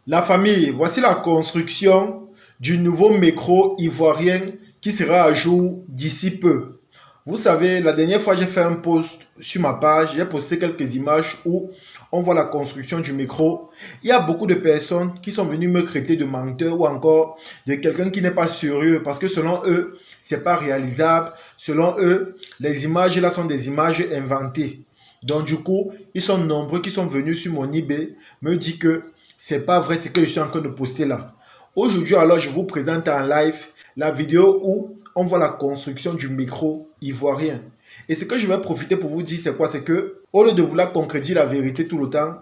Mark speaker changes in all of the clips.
Speaker 1: La famille, voici la construction du nouveau métro ivoirien qui sera à jour d'ici peu. Vous savez, la dernière fois, j'ai fait un post sur ma page, j'ai posté quelques images où on voit la construction du métro. Il y a beaucoup de personnes qui sont venues me traiter de menteur ou encore de quelqu'un qui n'est pas sérieux parce que selon eux, c'est pas réalisable. Selon eux, les images là sont des images inventées. Donc du coup, ils sont nombreux qui sont venus sur mon eBay me dire que c'est pas vrai ce que je suis en train de poster là. Aujourd'hui alors, je vous présente en live la vidéo où on voit la construction du micro ivoirien. Et ce que je vais profiter pour vous dire, c'est quoi? C'est que, au lieu de vouloir concrétiser la vérité tout le temps,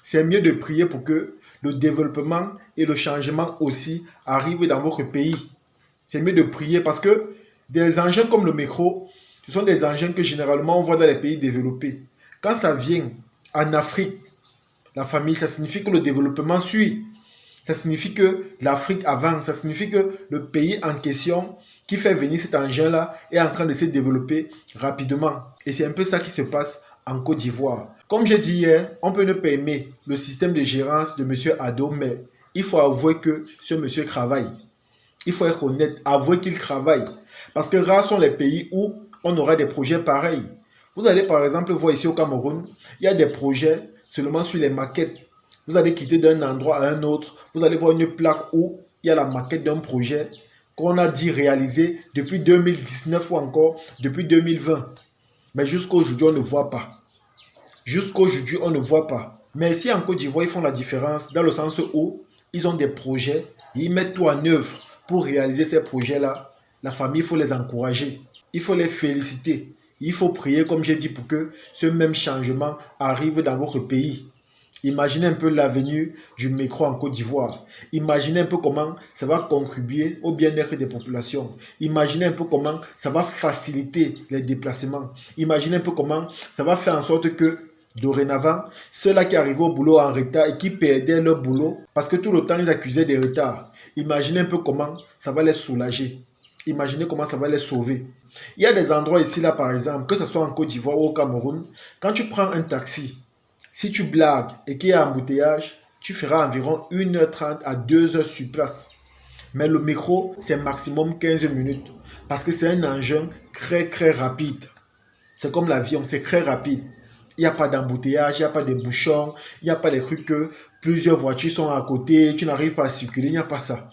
Speaker 1: c'est mieux de prier pour que le développement et le changement aussi arrivent dans votre pays. C'est mieux de prier parce que des engins comme le micro, ce sont des engins que généralement on voit dans les pays développés. Quand ça vient en Afrique, la famille, ça signifie que le développement suit. Ça signifie que l'Afrique avance. Ça signifie que le pays en question qui fait venir cet engin-là est en train de se développer rapidement. Et c'est un peu ça qui se passe en Côte d'Ivoire. Comme j'ai dit hier, on peut ne pas aimer le système de gérance de M. Ado, mais il faut avouer que ce monsieur travaille. Il faut être honnête, avouer qu'il travaille. Parce que rares sont les pays où on aura des projets pareils. Vous allez par exemple voir ici au Cameroun, il y a des projets seulement sur les maquettes. Vous allez quitter d'un endroit à un autre, vous allez voir une plaque où il y a la maquette d'un projet qu'on a dit réaliser depuis 2019 ou encore depuis 2020. Mais jusqu'à aujourd'hui, on ne voit pas. Jusqu'à aujourd'hui, on ne voit pas. Mais ici en Côte d'Ivoire, ils font la différence dans le sens où ils ont des projets, ils mettent tout en œuvre pour réaliser ces projets-là. La famille, il faut les encourager, il faut les féliciter. Il faut prier, comme j'ai dit, pour que ce même changement arrive dans votre pays. Imaginez un peu l'avenir du micro en Côte d'Ivoire. Imaginez un peu comment ça va contribuer au bien-être des populations. Imaginez un peu comment ça va faciliter les déplacements. Imaginez un peu comment ça va faire en sorte que dorénavant, ceux-là qui arrivaient au boulot en retard et qui perdaient leur boulot parce que tout le temps ils accusaient des retards. Imaginez un peu comment ça va les soulager. Imaginez comment ça va les sauver. Il y a des endroits ici, là, par exemple, que ce soit en Côte d'Ivoire ou au Cameroun, quand tu prends un taxi, si tu blagues et qu'il y a embouteillage, tu feras environ 1h30 à 2 heures sur place. Mais le métro, c'est maximum 15 minutes parce que c'est un engin très, très rapide. C'est comme l'avion, c'est très rapide. Il n'y a pas d'embouteillage, il n'y a pas de bouchons, il n'y a pas les trucs que plusieurs voitures sont à côté, tu n'arrives pas à circuler, il n'y a pas ça.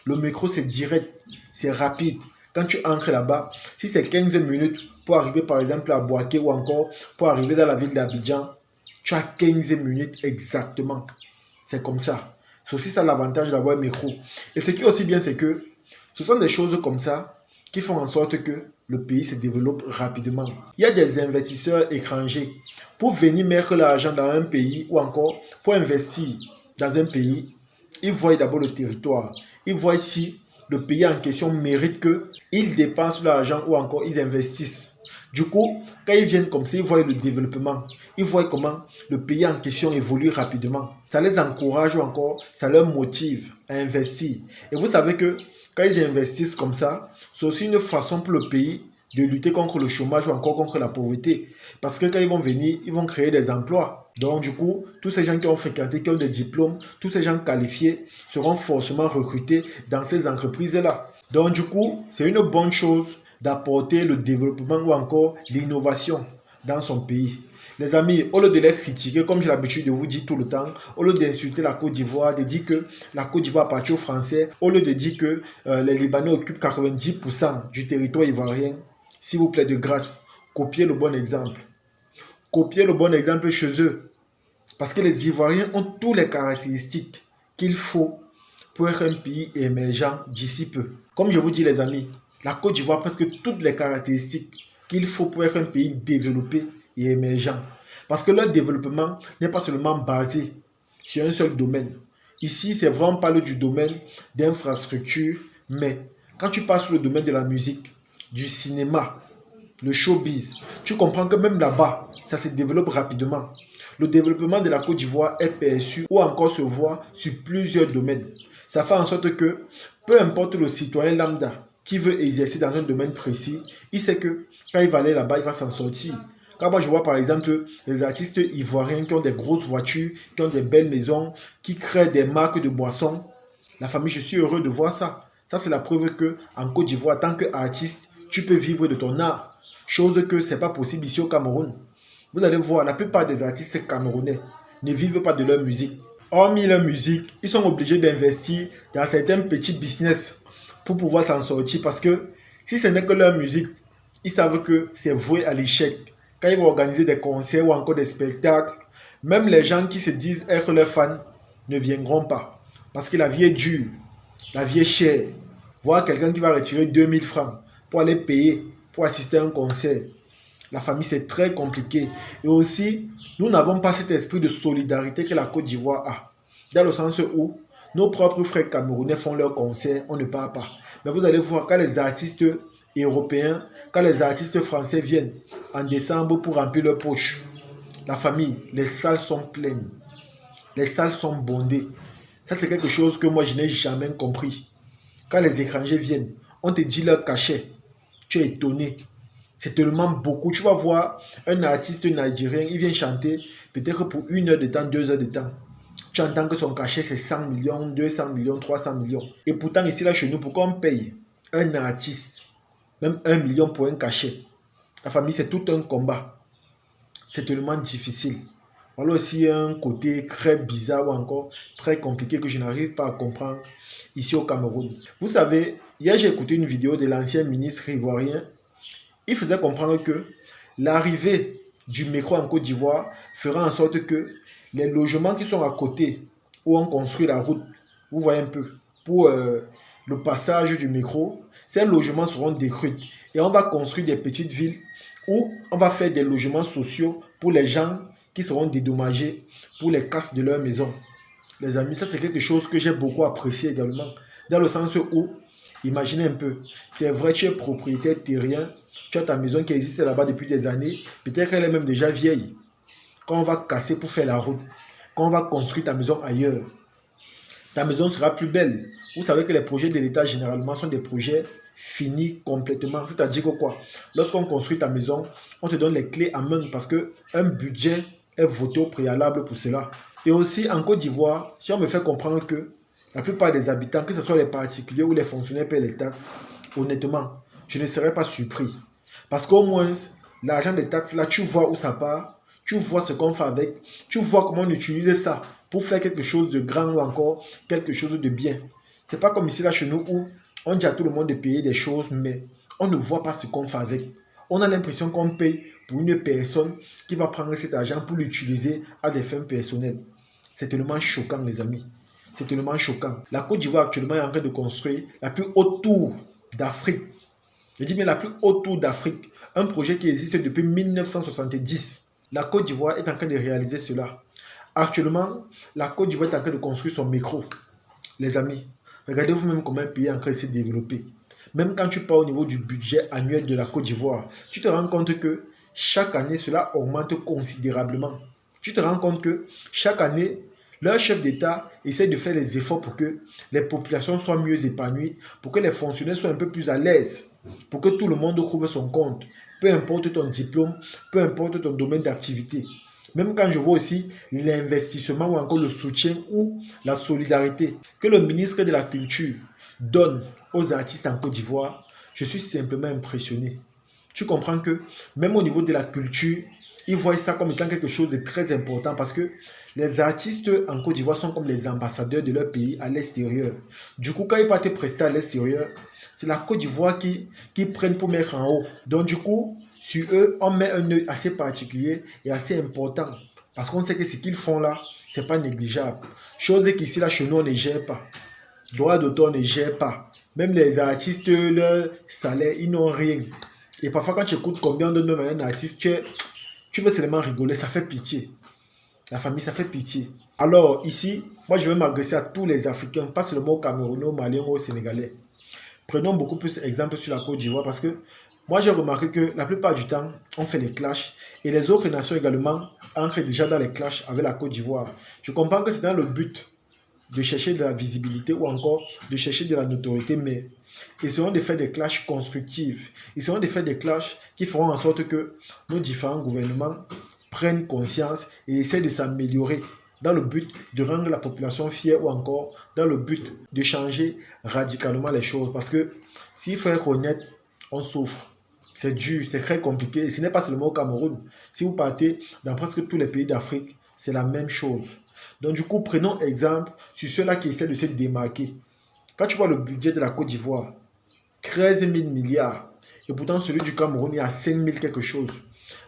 Speaker 1: Le métro, c'est direct, c'est rapide. Quand tu entres là-bas, si c'est 15 minutes pour arriver par exemple à Boaké ou encore pour arriver dans la ville d'Abidjan, tu as 15 minutes exactement. C'est comme ça. C'est aussi ça l'avantage d'avoir un métro. Et ce qui est aussi bien, c'est que ce sont des choses comme ça qui font en sorte que le pays se développe rapidement. Il y a des investisseurs étrangers pour venir mettre l'argent dans un pays ou encore pour investir dans un pays. Ils voient d'abord le territoire. Ils voient si le pays en question mérite qu'ils dépensent l'argent ou encore ils investissent. Du coup, quand ils viennent comme ça, ils voient le développement. Ils voient comment le pays en question évolue rapidement. Ça les encourage ou encore, ça leur motive à investir. Et vous savez que quand ils investissent comme ça, c'est aussi une façon pour le pays de lutter contre le chômage ou encore contre la pauvreté. Parce que quand ils vont venir, ils vont créer des emplois. Donc du coup, tous ces gens qui ont fréquenté, qui ont des diplômes, tous ces gens qualifiés seront forcément recrutés dans ces entreprises-là. Donc du coup, c'est une bonne chose d'apporter le développement ou encore l'innovation dans son pays. Les amis, au lieu de les critiquer, comme j'ai l'habitude de vous dire tout le temps, au lieu d'insulter la Côte d'Ivoire, de dire que la Côte d'Ivoire appartient aux Français, au lieu de dire que les Libanais occupent 90% du territoire ivoirien, s'il vous plaît, de grâce, copiez le bon exemple. Copiez le bon exemple chez eux. Parce que les Ivoiriens ont toutes les caractéristiques qu'il faut pour être un pays émergent d'ici peu. Comme je vous dis les amis, la Côte d'Ivoire a presque toutes les caractéristiques qu'il faut pour être un pays développé et émergent. Parce que leur développement n'est pas seulement basé sur un seul domaine. Ici, c'est vraiment pas du domaine d'infrastructure, mais quand tu passes sur le domaine de la musique, du cinéma, le showbiz, tu comprends que même là-bas, ça se développe rapidement. Le développement de la Côte d'Ivoire est perçu ou encore se voit sur plusieurs domaines. Ça fait en sorte que, peu importe le citoyen lambda qui veut exercer dans un domaine précis, il sait que quand il va aller là-bas, il va s'en sortir. Quand moi je vois par exemple les artistes ivoiriens qui ont des grosses voitures, qui ont des belles maisons, qui créent des marques de boissons, la famille, je suis heureux de voir ça. Ça, c'est la preuve que en Côte d'Ivoire, en tant qu'artiste, tu peux vivre de ton art. Chose que ce n'est pas possible ici au Cameroun. Vous allez voir, la plupart des artistes camerounais ne vivent pas de leur musique. Hormis leur musique, ils sont obligés d'investir dans certains petits business pour pouvoir s'en sortir. Parce que si ce n'est que leur musique, ils savent que c'est voué à l'échec. Quand ils vont organiser des concerts ou encore des spectacles, même les gens qui se disent être leurs fans ne viendront pas. Parce que la vie est dure, la vie est chère. Voir quelqu'un qui va retirer 2000 francs pour aller payer, pour assister à un concert, la famille, c'est très compliqué. Et aussi, nous n'avons pas cet esprit de solidarité que la Côte d'Ivoire a. Dans le sens où nos propres frères camerounais font leurs concerts, on ne part pas. Mais vous allez voir, quand les artistes européens, quand les artistes français viennent en décembre pour remplir leurs poches, la famille, les salles sont pleines. Les salles sont bondées. Ça, c'est quelque chose que moi, je n'ai jamais compris. Quand les étrangers viennent, on te dit leur cachet. Tu es étonné. C'est tellement beaucoup. Tu vas voir un artiste nigérien, il vient chanter peut-être pour 1 heure de temps, 2 heures de temps. Tu entends que son cachet c'est 100 millions, 200 millions, 300 millions. Et pourtant ici là chez nous, pourquoi on paye un artiste, même 1 million pour un cachet? La famille, c'est tout un combat. C'est tellement difficile. Voilà aussi un côté très bizarre ou encore très compliqué que je n'arrive pas à comprendre ici au Cameroun. Vous savez, hier j'ai écouté une vidéo de l'ancien ministre ivoirien. Il faisait comprendre que l'arrivée du métro en Côte d'Ivoire fera en sorte que les logements qui sont à côté, où on construit la route, vous voyez un peu, pour le passage du métro, ces logements seront détruits. Et on va construire des petites villes où on va faire des logements sociaux pour les gens qui seront dédommagés pour les casses de leur maison. Les amis, ça c'est quelque chose que j'ai beaucoup apprécié également, dans le sens où, imaginez un peu, c'est vrai, tu es propriétaire terrien, tu as ta maison qui existe là-bas depuis des années, peut-être qu'elle est même déjà vieille. Quand on va casser pour faire la route, quand on va construire ta maison ailleurs, ta maison sera plus belle. Vous savez que les projets de l'État généralement sont des projets finis complètement. C'est-à-dire que quoi? Lorsqu'on construit ta maison, on te donne les clés en main parce qu'un budget est voté au préalable pour cela. Et aussi en Côte d'Ivoire, si on me fait comprendre que la plupart des habitants, que ce soit les particuliers ou les fonctionnaires, paient les taxes, honnêtement, je ne serais pas surpris. Parce qu'au moins, l'argent des taxes, là, tu vois où ça part, tu vois ce qu'on fait avec, tu vois comment on utilise ça pour faire quelque chose de grand ou encore quelque chose de bien. C'est pas comme ici, là, chez nous, où on dit à tout le monde de payer des choses, mais on ne voit pas ce qu'on fait avec. On a l'impression qu'on paye pour une personne qui va prendre cet argent pour l'utiliser à des fins personnelles. C'est tellement choquant, les amis. C'est tellement choquant. La Côte d'Ivoire actuellement est en train de construire la plus haute tour d'Afrique. Je dis bien la plus haute tour d'Afrique. Un projet qui existe depuis 1970. La Côte d'Ivoire est en train de réaliser cela. Actuellement, la Côte d'Ivoire est en train de construire son métro. Les amis, regardez vous-même comment un pays est en train de se développer. Même quand tu pars au niveau du budget annuel de la Côte d'Ivoire, tu te rends compte que chaque année, cela augmente considérablement. Tu te rends compte que chaque année, leur chef d'État essaie de faire les efforts pour que les populations soient mieux épanouies, pour que les fonctionnaires soient un peu plus à l'aise, pour que tout le monde trouve son compte, peu importe ton diplôme, peu importe ton domaine d'activité. Même quand je vois aussi l'investissement ou encore le soutien ou la solidarité que le ministre de la Culture donne aux artistes en Côte d'Ivoire, je suis simplement impressionné. Tu comprends que même au niveau de la culture, ils voient ça comme étant quelque chose de très important parce que les artistes en Côte d'Ivoire sont comme les ambassadeurs de leur pays à l'extérieur. Du coup, quand ils partent prester à l'extérieur, c'est la Côte d'Ivoire qui prennent pour mettre en haut. Donc du coup, sur eux, on met un œil assez particulier et assez important. Parce qu'on sait que ce qu'ils font là, c'est pas négligeable. Chose qu'ici, là, chez nous, on ne gère pas. Droit d'auteur, on ne gère pas. Même les artistes, leur salaire, ils n'ont rien. Et parfois, quand tu écoutes combien on donne même à un artiste, tu veux seulement rigoler, ça fait pitié. La famille, ça fait pitié. Alors, ici, moi, je vais m'adresser à tous les Africains, pas seulement aux Camerounais, aux Maliens ou aux Sénégalais. Prenons beaucoup plus d'exemples sur la Côte d'Ivoire parce que moi, j'ai remarqué que la plupart du temps, on fait les clashs et les autres nations également entrent déjà dans les clashs avec la Côte d'Ivoire. Je comprends que c'est dans le but de chercher de la visibilité ou encore de chercher de la notoriété, mais essayons de faire des clashs constructifs. Essayons de faire des clashs qui feront en sorte que nos différents gouvernements prennent conscience et essaient de s'améliorer dans le but de rendre la population fière ou encore dans le but de changer radicalement les choses. Parce que s'il faut être honnête, on souffre. C'est dur, c'est très compliqué. Et ce n'est pas seulement au Cameroun. Si vous partez dans presque tous les pays d'Afrique, c'est la même chose. Donc du coup, prenons exemple sur ceux-là qui essaient de se démarquer. Quand tu vois le budget de la Côte d'Ivoire, 13 000 milliards. Et pourtant, celui du Cameroun, il y a 5 000 quelque chose.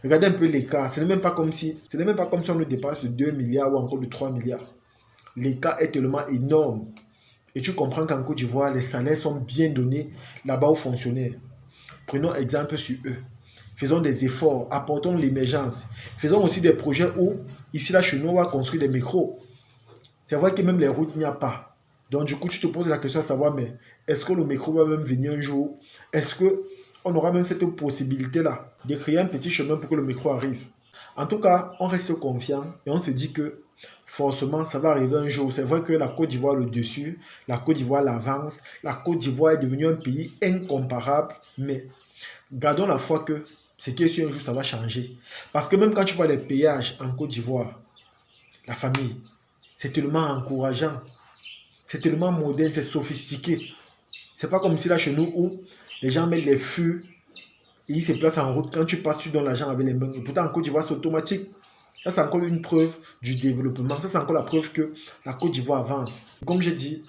Speaker 1: Regardez un peu l'écart. Ce n'est même pas comme si on le dépasse de 2 milliards ou encore de 3 milliards. L'écart est tellement énorme. Et tu comprends qu'en Côte d'Ivoire, les salaires sont bien donnés là-bas aux fonctionnaires. Prenons exemple sur eux. Faisons des efforts, apportons l'émergence. Faisons aussi des projets où, ici là chez nous, on va construire des micros. C'est vrai que même les routes, il n'y a pas. Donc du coup, tu te poses la question à savoir, mais est-ce que le micro va même venir un jour? Est-ce qu'on aura même cette possibilité-là de créer un petit chemin pour que le micro arrive? En tout cas, on reste confiant et on se dit que forcément, ça va arriver un jour. C'est vrai que la Côte d'Ivoire le dessus, la Côte d'Ivoire l'avance, la Côte d'Ivoire est devenue un pays incomparable, mais gardons la foi que c'est que si un jour ça va changer. Parce que même quand tu vois les péages en Côte d'Ivoire, la famille, c'est tellement encourageant, c'est tellement moderne, c'est sophistiqué. C'est pas comme si là chez nous où les gens mettent les fûts et ils se placent en route. Quand tu passes, tu donnes l'argent avec les mains. Et pourtant en Côte d'Ivoire, c'est automatique. Ça, c'est encore une preuve du développement. Ça, c'est encore la preuve que la Côte d'Ivoire avance. Comme j'ai dit,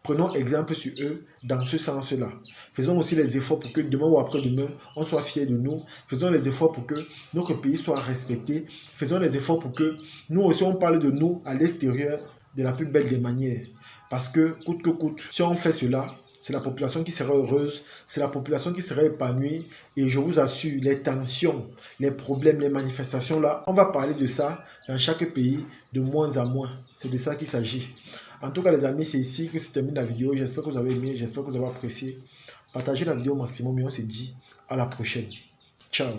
Speaker 1: prenons exemple sur eux dans ce sens-là. Faisons aussi les efforts pour que demain ou après-demain, on soit fiers de nous. Faisons les efforts pour que notre pays soit respecté. Faisons les efforts pour que nous aussi, on parle de nous à l'extérieur de la plus belle des manières. Parce que, coûte que coûte, si on fait cela, c'est la population qui sera heureuse, c'est la population qui sera épanouie. Et je vous assure, les tensions, les problèmes, les manifestations là, on va parler de ça dans chaque pays de moins en moins. C'est de ça qu'il s'agit. En tout cas les amis, c'est ici que se termine la vidéo. J'espère que vous avez aimé, j'espère que vous avez apprécié. Partagez la vidéo au maximum et on se dit à la prochaine. Ciao.